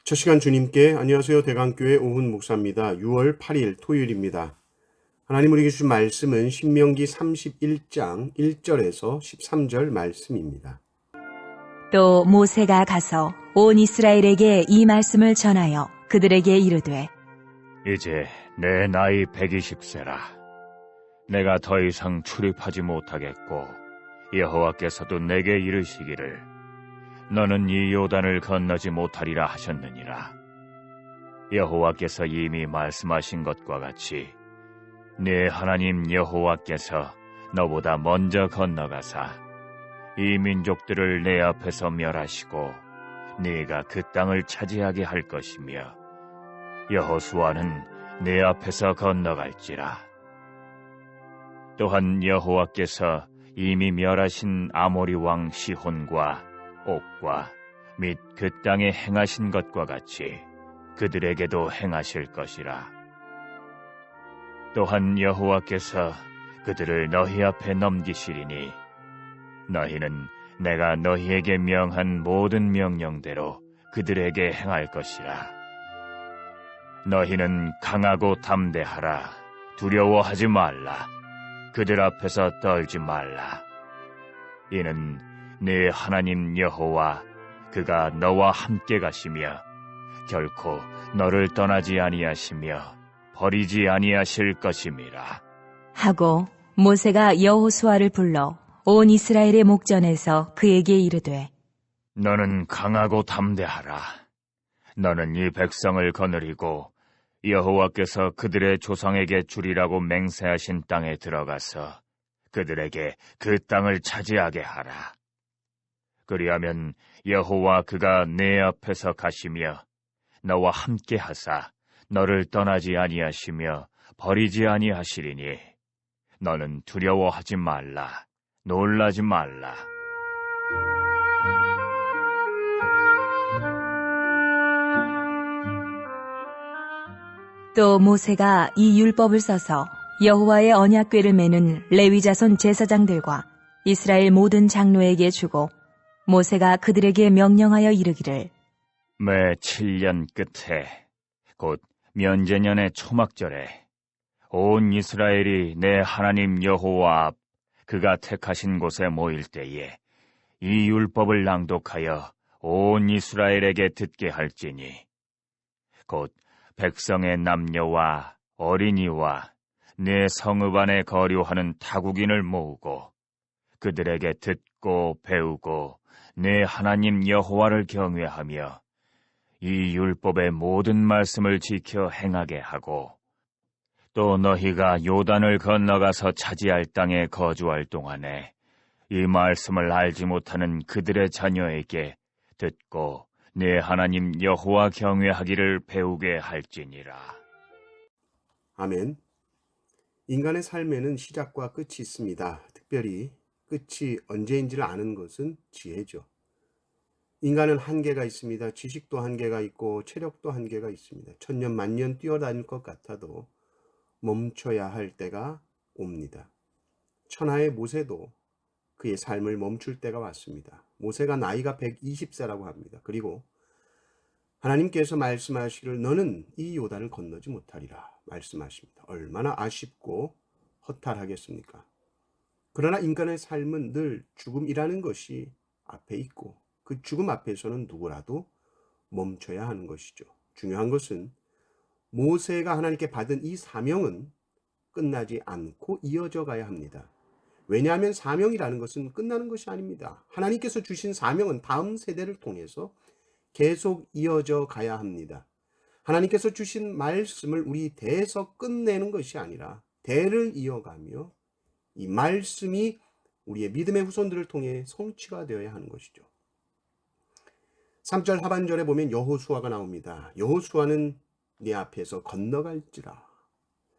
첫 시간 주님께 안녕하세요. 대강교회 오훈 목사입니다. 6월 8일 토요일입니다. 하나님 우리에게 주신 말씀은 신명기 31장 1절에서 13절 말씀입니다. 또 모세가 가서 온 이스라엘에게 이 말씀을 전하여 그들에게 이르되 이제 내 나이 120세라. 내가 더 이상 출입하지 못하겠고 여호와께서도 내게 이르시기를 너는 이 요단을 건너지 못하리라 하셨느니라. 여호와께서 이미 말씀하신 것과 같이 네 하나님 여호와께서 너보다 먼저 건너가사 이 민족들을 내 앞에서 멸하시고 네가 그 땅을 차지하게 할 것이며 여호수아는 네 앞에서 건너갈지라. 또한 여호와께서 이미 멸하신 아모리 왕 시혼과 옥과 및 그 땅에 행하신 것과 같이 그들에게도 행하실 것이라. 또한 여호와께서 그들을 너희 앞에 넘기시리니 너희는 내가 너희에게 명한 모든 명령대로 그들에게 행할 것이라. 너희는 강하고 담대하라. 두려워하지 말라. 그들 앞에서 떨지 말라. 이는 네 하나님 여호와 그가 너와 함께 가시며 결코 너를 떠나지 아니하시며 버리지 아니하실 것임이라. 하고 모세가 여호수아를 불러 온 이스라엘의 목전에서 그에게 이르되 너는 강하고 담대하라. 너는 이 백성을 거느리고 여호와께서 그들의 조상에게 주리라고 맹세하신 땅에 들어가서 그들에게 그 땅을 차지하게 하라. 그리하면 여호와 그가 내 앞에서 가시며 너와 함께 하사 너를 떠나지 아니하시며 버리지 아니하시리니 너는 두려워하지 말라. 놀라지 말라. 또 모세가 이 율법을 써서 여호와의 언약궤를 매는 레위 자손 제사장들과 이스라엘 모든 장로에게 주고 모세가 그들에게 명령하여 이르기를 매 7년 끝에 곧 면제년의 초막절에 온 이스라엘이 내 하나님 여호와 앞 그가 택하신 곳에 모일 때에 이 율법을 낭독하여 온 이스라엘에게 듣게 할지니 곧 백성의 남녀와 어린이와 내 성읍 안에 거류하는 타국인을 모으고 그들에게 듣고 배우고 내 하나님 여호와를 경외하며 이 율법의 모든 말씀을 지켜 행하게 하고 또 너희가 요단을 건너가서 차지할 땅에 거주할 동안에 이 말씀을 알지 못하는 그들의 자녀에게 듣고 내 하나님 여호와 경외하기를 배우게 할지니라. 아멘. 인간의 삶에는 시작과 끝이 있습니다. 특별히 끝이 언제인지를 아는 것은 지혜죠. 인간은 한계가 있습니다. 지식도 한계가 있고 체력도 한계가 있습니다. 천년 만년 뛰어다닐 것 같아도 멈춰야 할 때가 옵니다. 천하의 모세도 그의 삶을 멈출 때가 왔습니다. 모세가 나이가 120세라고 합니다. 그리고 하나님께서 말씀하시기를 너는 이 요단을 건너지 못하리라 말씀하십니다. 얼마나 아쉽고 허탈하겠습니까? 그러나 인간의 삶은 늘 죽음이라는 것이 앞에 있고 그 죽음 앞에서는 누구라도 멈춰야 하는 것이죠. 중요한 것은 모세가 하나님께 받은 이 사명은 끝나지 않고 이어져 가야 합니다. 왜냐하면 사명이라는 것은 끝나는 것이 아닙니다. 하나님께서 주신 사명은 다음 세대를 통해서 계속 이어져 가야 합니다. 하나님께서 주신 말씀을 우리 대에서 끝내는 것이 아니라 대를 이어가며 이 말씀이 우리의 믿음의 후손들을 통해 성취가 되어야 하는 것이죠. 3절 하반절에 보면 여호수아가 나옵니다. 여호수아는 네 앞에서 건너갈지라.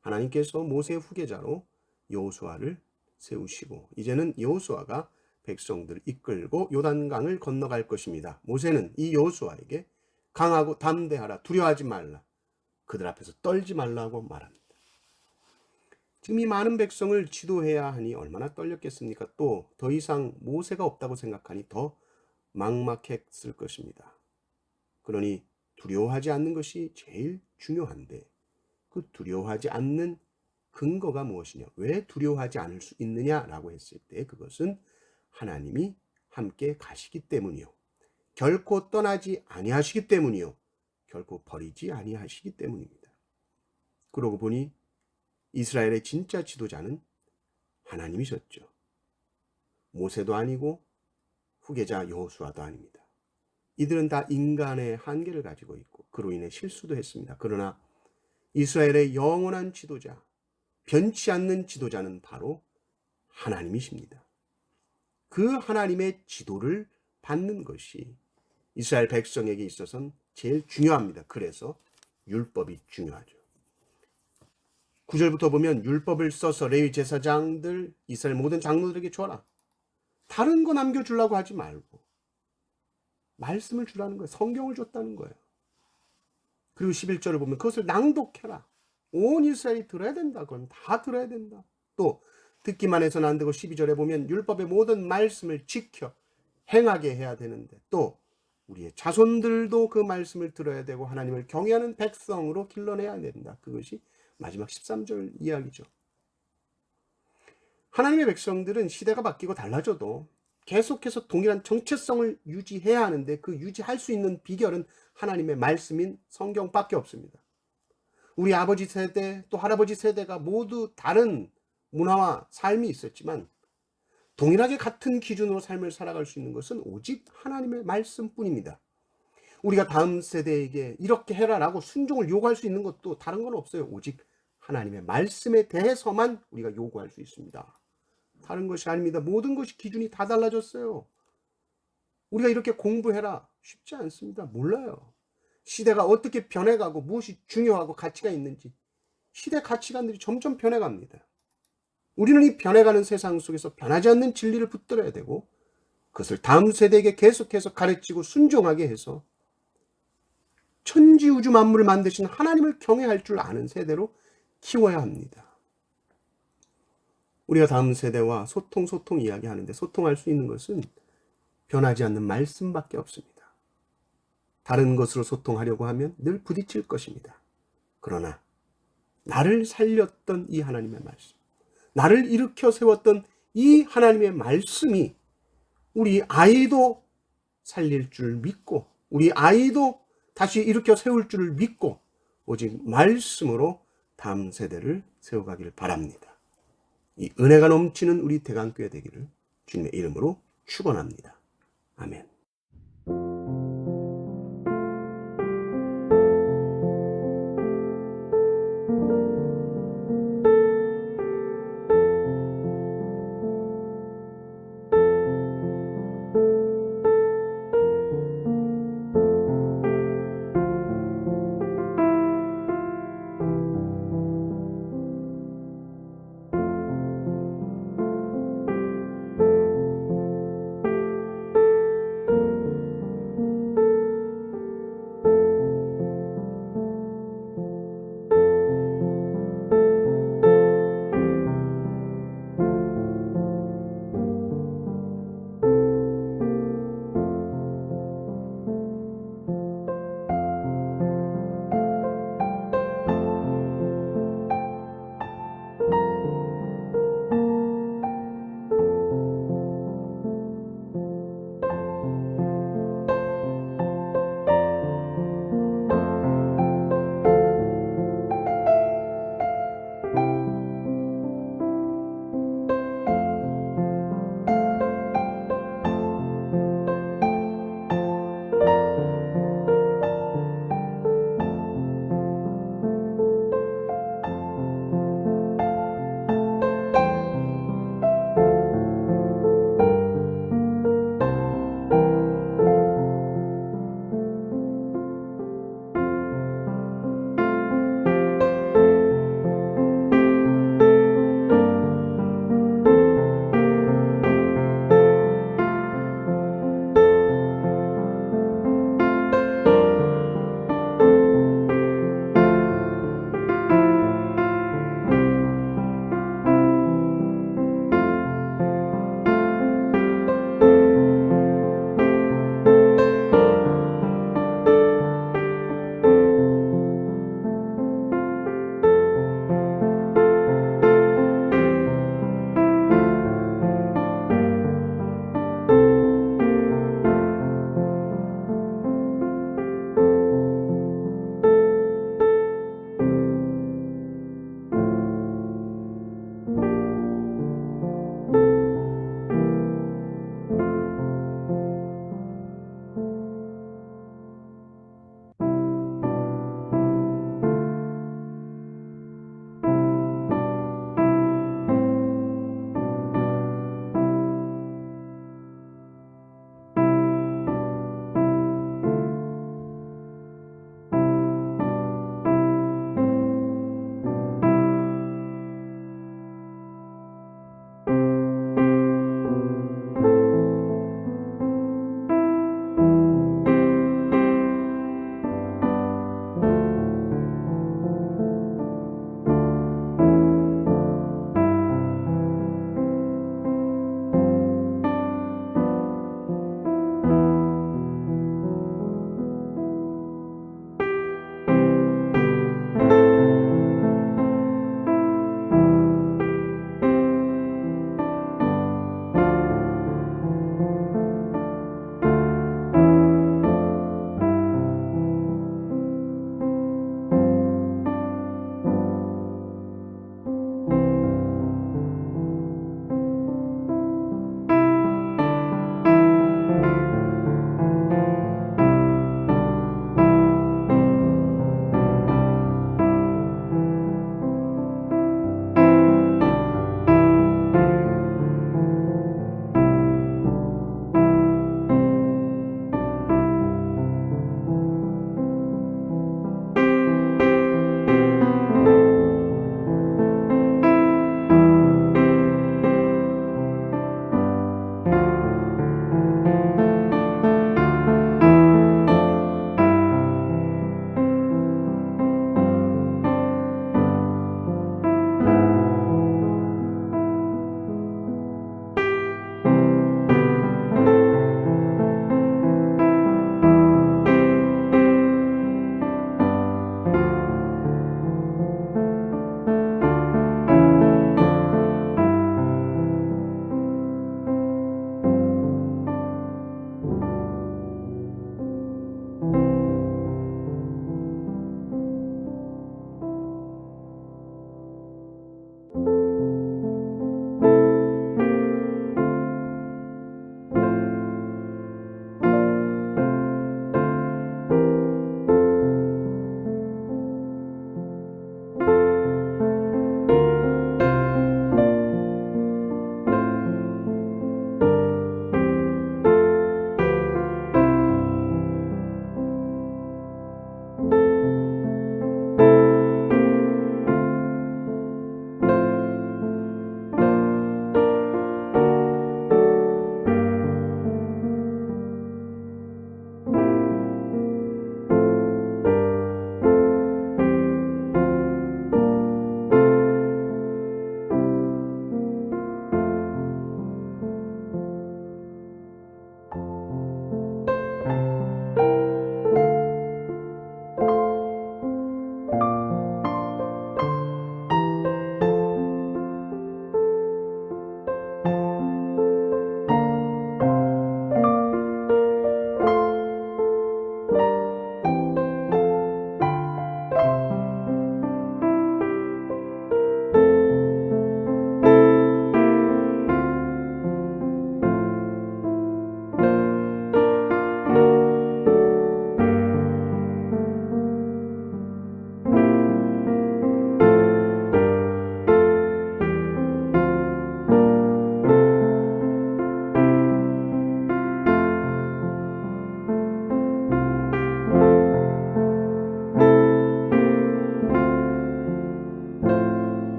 하나님께서 모세의 후계자로 여호수아를 세우시고 이제는 여호수아가 백성들을 이끌고 요단강을 건너갈 것입니다. 모세는 이 여호수아에게 강하고 담대하라. 두려워하지 말라. 그들 앞에서 떨지 말라고 말합니다. 지금 이 많은 백성을 지도해야 하니 얼마나 떨렸겠습니까? 또 더 이상 모세가 없다고 생각하니 더 막막했을 것입니다. 그러니 두려워하지 않는 것이 제일 중요한데 그 두려워하지 않는 근거가 무엇이냐? 왜 두려워하지 않을 수 있느냐라고 했을 때 그것은 하나님이 함께 가시기 때문이요. 결코 떠나지 아니하시기 때문이요. 결코 버리지 아니하시기 때문입니다. 그러고 보니 이스라엘의 진짜 지도자는 하나님이셨죠. 모세도 아니고 후계자 여호수아도 아닙니다. 이들은 다 인간의 한계를 가지고 있고 그로 인해 실수도 했습니다. 그러나 이스라엘의 영원한 지도자, 변치 않는 지도자는 바로 하나님이십니다. 그 하나님의 지도를 받는 것이 이스라엘 백성에게 있어서는 제일 중요합니다. 그래서 율법이 중요하죠. 9절부터 보면 율법을 써서 레위 제사장들, 이스라엘 모든 장로들에게 줘라. 다른 거 남겨주려고 하지 말고 말씀을 주라는 거예요. 성경을 줬다는 거예요. 그리고 11절을 보면 그것을 낭독해라. 온 이스라엘이 들어야 된다. 그럼 다 들어야 된다. 또 듣기만 해서는 안 되고 12절에 보면 율법의 모든 말씀을 지켜 행하게 해야 되는데 또 우리의 자손들도 그 말씀을 들어야 되고 하나님을 경외하는 백성으로 길러내야 된다. 그것이 마지막 13절 이야기죠. 하나님의 백성들은 시대가 바뀌고 달라져도 계속해서 동일한 정체성을 유지해야 하는데 그 유지할 수 있는 비결은 하나님의 말씀인 성경밖에 없습니다. 우리 아버지 세대 또 할아버지 세대가 모두 다른 문화와 삶이 있었지만 동일하게 같은 기준으로 삶을 살아갈 수 있는 것은 오직 하나님의 말씀뿐입니다. 우리가 다음 세대에게 이렇게 해라라고 순종을 요구할 수 있는 것도 다른 건 없어요. 오직 하나님의 말씀에 대해서만 우리가 요구할 수 있습니다. 다른 것이 아닙니다. 모든 것이 기준이 다 달라졌어요. 우리가 이렇게 공부해라 쉽지 않습니다. 몰라요. 시대가 어떻게 변해가고 무엇이 중요하고 가치가 있는지 시대 가치관들이 점점 변해갑니다. 우리는 이 변해가는 세상 속에서 변하지 않는 진리를 붙들어야 되고 그것을 다음 세대에게 계속해서 가르치고 순종하게 해서 천지우주 만물을 만드신 하나님을 경외할 줄 아는 세대로 키워야 합니다. 우리가 다음 세대와 소통 이야기하는데 소통할 수 있는 것은 변하지 않는 말씀밖에 없습니다. 다른 것으로 소통하려고 하면 늘 부딪힐 것입니다. 그러나 나를 살렸던 이 하나님의 말씀, 나를 일으켜 세웠던 이 하나님의 말씀이 우리 아이도 살릴 줄 믿고 우리 아이도 다시 일으켜 세울 줄을 믿고 오직 말씀으로 다음 세대를 세워가길 바랍니다. 이 은혜가 넘치는 우리 대강교회 되기를 주님의 이름으로 축원합니다. 아멘.